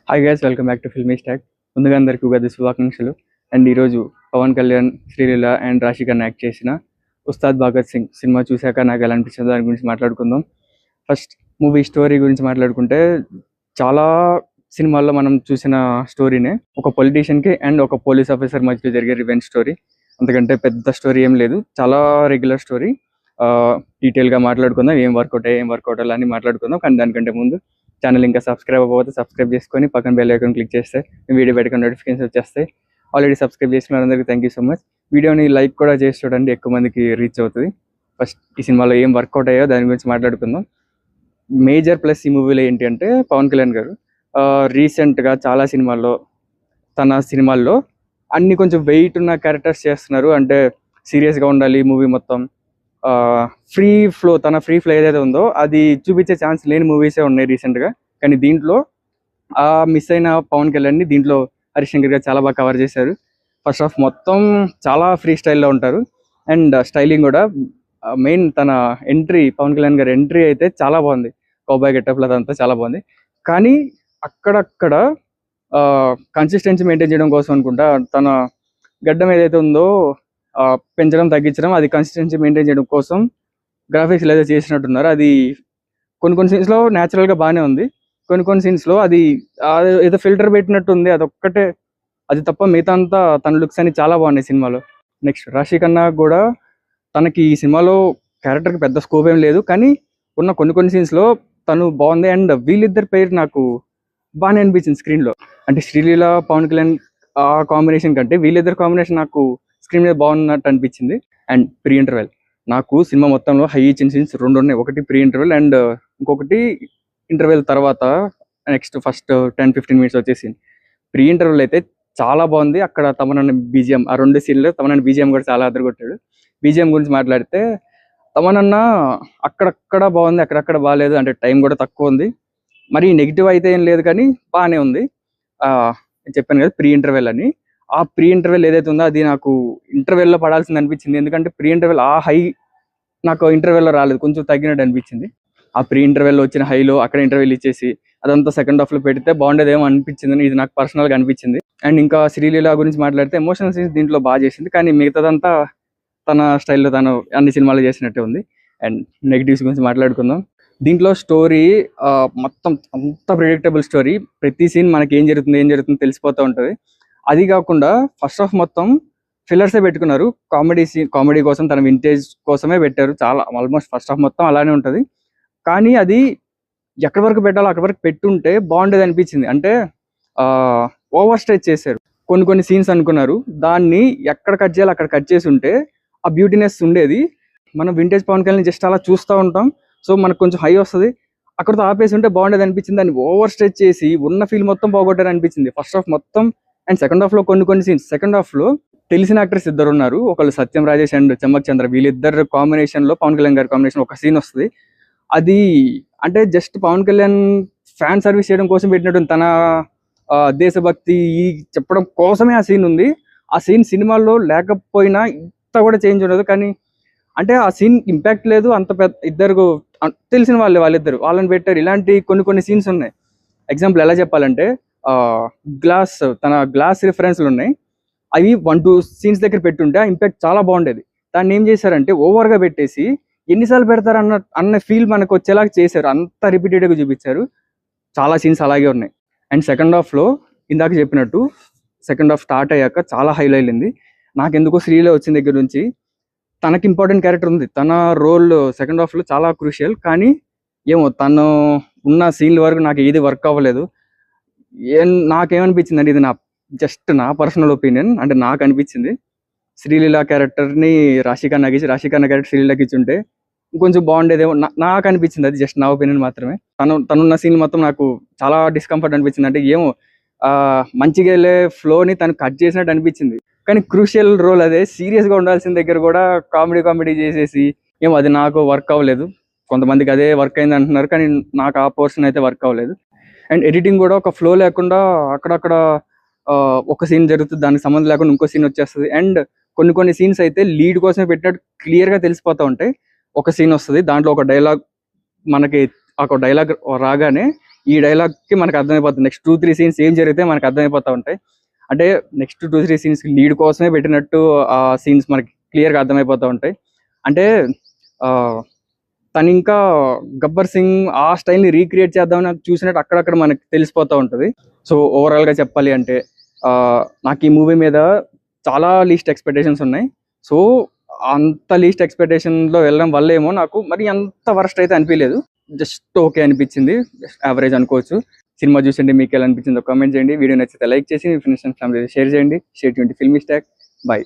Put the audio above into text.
Hi guys, welcome back to Filmy stock. ముందుగా అందరికీ ఉగాది శుభాకాంక్షలు. అండ్ ఈరోజు పవన్ కళ్యాణ్, శ్రీలీల అండ్ రాశి ఖన్నా యాక్ట్ చేసిన ఉస్తాద్ భగత్ సింగ్ సినిమా చూశాక నాకు ఎలా అనిపించిందో దాని గురించి మాట్లాడుకుందాం. ఫస్ట్ మూవీ స్టోరీ గురించి మాట్లాడుకుంటే, చాలా సినిమాల్లో మనం చూసిన స్టోరీనే. ఒక పొలిటీషియన్కి అండ్ ఒక పోలీస్ ఆఫీసర్ మధ్య జరిగే రివెంజ్ స్టోరీ. అంతకంటే పెద్ద స్టోరీ ఏం లేదు, చాలా రెగ్యులర్ స్టోరీ. డీటెయిల్గా మాట్లాడుకుందాం, ఏం వర్కౌట్ అలా అని మాట్లాడుకుందాం. కానీ దానికంటే ముందు ఛానల్ ఇంకా సబ్స్క్రైబ్ అవ్వకపోతే సబ్స్క్రైబ్ చేసుకొని పక్కన బెల్ ఐకాన్ క్లిక్ చేస్తే వీడియో పెట్టుకుని నోటిఫికేషన్స్ వచ్చేస్తాయి. ఆల్రెడీ సబ్స్క్రైబ్ చేసిన వాళ్ళందరికీ థ్యాంక్ యూ సో మచ్. వీడియోని లైక్ కూడా చేసి చూడండి, ఎక్కువ మందికి రీచ్ అవుతుంది. ఫస్ట్ ఈ సినిమాలో ఏం వర్కౌట్ అయ్యో దాని గురించి మాట్లాడుకుందాం. మేజర్ ప్లస్ ఈ మూవీలో ఏంటి అంటే, పవన్ కళ్యాణ్ గారు రీసెంట్గా చాలా తన సినిమాల్లో అన్ని కొంచెం వెయిట్ ఉన్న క్యారెక్టర్స్ చేస్తున్నారు. అంటే సీరియస్గా ఉండాలి మూవీ మొత్తం. తన ఫ్రీ ఫ్లో ఏదైతే ఉందో అది చూపించే ఛాన్స్ లేని మూవీసే ఉన్నాయి రీసెంట్గా. కానీ దీంట్లో మిస్ అయిన పవన్ కళ్యాణ్ని దీంట్లో హరీష్ శంకర్ గారు చాలా బాగా కవర్ చేశారు. ఫస్ట్ ఆఫ్ మొత్తం చాలా ఫ్రీ స్టైల్లో ఉంటారు. అండ్ స్టైలింగ్ కూడా మెయిన్ తన ఎంట్రీ, పవన్ కళ్యాణ్ గారి ఎంట్రీ అయితే చాలా బాగుంది. కౌబాయ్ గెటప్లో అదంతా చాలా బాగుంది. కానీ అక్కడక్కడ కన్సిస్టెన్సీ మెయింటైన్ చేయడం కోసం అనుకుంటా తన గడ్డం ఏదైతే ఉందో పెంచడం తగ్గించడం, అది కన్సిస్టెన్సీ మెయింటైన్ చేయడం కోసం గ్రాఫిక్స్ ఏదో చేసినట్టున్నారు. అది కొన్ని సీన్స్లో న్యాచురల్గా బాగానే ఉంది, కొన్ని సీన్స్లో అది ఏదో ఫిల్టర్ పెట్టినట్టు ఉంది. అదొక్కటే, అది తప్ప మిగతా అంతా తన లుక్స్ అని చాలా బాగున్నాయి సినిమాలో. నెక్స్ట్ రాశి ఖన్నా కూడా తనకి ఈ సినిమాలో క్యారెక్టర్కి పెద్ద స్కోప్ ఏం లేదు, కానీ ఉన్న కొన్ని సీన్స్లో తను బాగుంది. అండ్ వీళ్ళిద్దరి పేరు నాకు బాగానే అనిపించింది స్క్రీన్లో. అంటే శ్రీలీల, పవన్ కళ్యాణ్ ఆ కాంబినేషన్ కంటే వీళ్ళిద్దరు కాంబినేషన్ నాకు స్క్రీన్ మీద బాగున్నట్టు అనిపించింది. అండ్ ప్రీ ఇంటర్వెల్, నాకు సినిమా మొత్తంలో హై ఇచ్చిన సీన్స్ రెండు ఉన్నాయి. ఒకటి ప్రీ ఇంటర్వెల్ అండ్ ఇంకొకటి ఇంటర్వెల్ తర్వాత నెక్స్ట్ ఫస్ట్ 10-15 మినిట్స్ వచ్చేసి. ప్రీ ఇంటర్వెల్ అయితే చాలా బాగుంది. అక్కడ తమనన్న బీజిఎం, ఆ రెండు సీన్లో తమనన్న బీజిఎం కూడా చాలా అదరగొట్టాడు. బీజిఎం గురించి మాట్లాడితే తమనన్న అక్కడక్కడ బాగుంది, అక్కడక్కడ బాగాలేదు. అంటే టైం కూడా తక్కువ ఉంది, మరి నెగిటివ్ అయితే ఏం లేదు, కానీ బాగానే ఉంది. చెప్పాను కదా ప్రీ ఇంటర్వెల్ అని, ఆ ప్రీ ఇంటర్వెల్ ఏదైతే ఉందో అది నాకు ఇంటర్వెల్లో పడాల్సింది అనిపించింది. ఎందుకంటే ప్రీ ఇంటర్వెల్ ఆ హై నాకు ఇంటర్వెల్లో రాలేదు, కొంచెం తగ్గినట్టు అనిపించింది. ఆ ప్రీ ఇంటర్వెల్లో వచ్చిన హైలో అక్కడ ఇంటర్వెల్ ఇచ్చేసి అదంతా సెకండ్ హాఫ్లో పెడితే బాగుండేదేమో అనిపించింది. ఇది నాకు పర్సనల్గా అనిపించింది. అండ్ ఇంకా శ్రీలీల గురించి మాట్లాడితే ఎమోషనల్ సీన్స్ దీంట్లో బాగా చేసింది, కానీ మిగతాదంతా తన స్టైల్లో తను అన్ని సినిమాలు చేసినట్టే ఉంది. అండ్ నెగిటివ్స్ గురించి మాట్లాడుకుందాం. దీంట్లో స్టోరీ మొత్తం అంత ప్రిడిక్టబుల్ స్టోరీ. ప్రతి సీన్ మనకి ఏం జరుగుతుంది తెలిసిపోతూ ఉంటుంది. అది కాకుండా ఫస్ట్ హాఫ్ మొత్తం ఫిల్లర్సే పెట్టుకున్నారు. కామెడీ కోసం, తన వింటేజ్ కోసమే పెట్టారు. చాలా ఆల్మోస్ట్ ఫస్ట్ హాఫ్ మొత్తం అలానే ఉంటుంది. కానీ అది ఎక్కడి వరకు పెట్టాలో అక్కడి వరకు పెట్టుంటే బాగుండేది అనిపించింది. అంటే ఓవర్ స్ట్రెచ్ చేశారు. కొన్ని సీన్స్ అనుకున్నారు, దాన్ని ఎక్కడ కట్ చేయాలో అక్కడ కట్ చేసి ఉంటే ఆ బ్యూటీనెస్ ఉండేది. మనం వింటేజ్ పవన్ కళ్యాణ్ జస్ట్ అలా చూస్తూ ఉంటాం, సో మనకు కొంచెం హై వస్తుంది. అక్కడితో ఆపేసి ఉంటే బాగుండేది అనిపించింది. దాన్ని ఓవర్ స్ట్రెచ్ చేసి ఉన్న ఫీల్ మొత్తం పోగొట్టారు అనిపించింది ఫస్ట్ హాఫ్ మొత్తం. అండ్ సెకండ్ హాఫ్లో కొన్ని సీన్స్, సెకండ్ హాఫ్లో తెలిసిన యాక్టర్స్ ఇద్దరు ఉన్నారు, ఒకళ్ళు సత్యం రాజేష్ అండ్ చమ్మక్ చంద్ర. వీళ్ళిద్దరు కాంబినేషన్లో పవన్ కళ్యాణ్ గారి కాంబినేషన్ ఒక సీన్ వస్తుంది. అది అంటే just Pawan Kalyan fan service చేయడం కోసం పెట్టినట్టు, తన దేశభక్తి చెప్పడం కోసమే ఆ సీన్ ఉంది. ఆ సీన్ సినిమాల్లో లేకపోయినా ఇంత కూడా చేంజ్ ఉండదు. కానీ అంటే ఆ సీన్ ఇంపాక్ట్ లేదు, అంత పెద్ద ఇద్దరు తెలిసిన వాళ్ళిద్దరు వాళ్ళని పెట్టారు. ఇలాంటి కొన్ని సీన్స్ ఉన్నాయి. ఎగ్జాంపుల్ ఎలా చెప్పాలంటే, తన గ్లాస్ రిఫరెన్స్లు ఉన్నాయి, అవి 1-2 సీన్స్ దగ్గర పెట్టుంటే ఆ ఇంపాక్ట్ చాలా బాగుండేది. దాన్ని ఏం చేశారంటే ఓవర్గా పెట్టేసి ఎన్నిసార్లు పెడతారు అన్న ఫీల్ మనకు వచ్చేలాగా చేశారు. అంత రిపీటెడ్గా చూపించారు. చాలా సీన్స్ అలాగే ఉన్నాయి. అండ్ సెకండ్ హాఫ్లో ఇందాక చెప్పినట్టు సెకండ్ హాఫ్ స్టార్ట్ అయ్యాక చాలా హైలైట్ అయింది. నాకెందుకో శ్రీలీల వచ్చిన దగ్గర నుంచి తనకి ఇంపార్టెంట్ క్యారెక్టర్ ఉంది. తన రోల్ సెకండ్ హాఫ్లో చాలా క్రూషియల్. కానీ ఏమో తను ఉన్న సీన్ల వరకు నాకు ఏది వర్క్ అవ్వలేదు. నాకేమనిపించింది అంటే, ఇది నా పర్సనల్ ఒపీనియన్, అంటే నాకు అనిపించింది శ్రీలీల క్యారెక్టర్ని రాశి ఖన్నా క్యారెక్టర్ శ్రీలీలకి ఇచ్చుంటే కొంచెం బాగుండేదేమో నాకు అనిపించింది. అది జస్ట్ నా ఒపీనియన్ మాత్రమే. తనున్న సీన్ మొత్తం నాకు చాలా డిస్కంఫర్ట్ అనిపించింది. అంటే ఏమో మంచిగా వెళ్ళే ఫ్లోని తను కట్ చేసినట్టు అనిపించింది. కానీ క్రూషియల్ రోల్ అదే, సీరియస్గా ఉండాల్సిన దగ్గర కూడా కామెడీ చేసేసి ఏమో అది నాకు వర్క్ అవ్వలేదు. కొంతమందికి అదే వర్క్ అయింది అంటున్నారు, కానీ నాకు ఆ పోర్షన్ అయితే వర్క్ అవ్వలేదు. అండ్ ఎడిటింగ్ కూడా ఒక ఫ్లో లేకుండా అక్కడక్కడ ఒక సీన్ జరుగుతుంది, దానికి సంబంధం లేకుండా ఇంకో సీన్ వచ్చేస్తుంది. అండ్ కొన్ని సీన్స్ అయితే లీడ్ కోసమే పెట్టినట్టు క్లియర్గా తెలిసిపోతూ ఉంటాయి. ఒక సీన్ వస్తుంది, దాంట్లో ఒక డైలాగ్, మనకి ఒక డైలాగ్ రాగానే ఈ డైలాగ్కి మనకు అర్థమైపోతుంది. నెక్స్ట్ 2-3 సీన్స్ ఏం జరిగితే మనకు అర్థమైపోతూ ఉంటాయి. అంటే నెక్స్ట్ 2-3 సీన్స్ లీడ్ కోసమే పెట్టినట్టు ఆ సీన్స్ మనకి క్లియర్గా అర్థమైపోతూ ఉంటాయి. అంటే తను ఇంకా గబ్బర్ సింగ్ ఆ స్టైల్ని రీక్రియేట్ చేద్దామని చూసినట్టు అక్కడక్కడ మనకి తెలిసిపోతూ ఉంటుంది. సో ఓవరాల్గా చెప్పాలి అంటే నాకు ఈ మూవీ మీద చాలా లీస్ట్ ఎక్స్పెక్టేషన్స్ ఉన్నాయి. సో అంత లీస్ట్ ఎక్స్పెక్టేషన్లో వెళ్ళడం వల్ల ఏమో నాకు మరి అంత వరస్ట్ అయితే అనిపించలేదు. జస్ట్ ఓకే అనిపించింది, యావరేజ్ అనుకోవచ్చు. సినిమా చూసండి మీకు ఎలా అనిపించిందో కామెంట్ చేయండి. వీడియో నచ్చితే లైక్ చేసి మీ ఫ్రెండ్స్ అండ్ ఫ్యామిలీ షేర్ చేయండి. Stay tuned to Filmy Stack. Bye.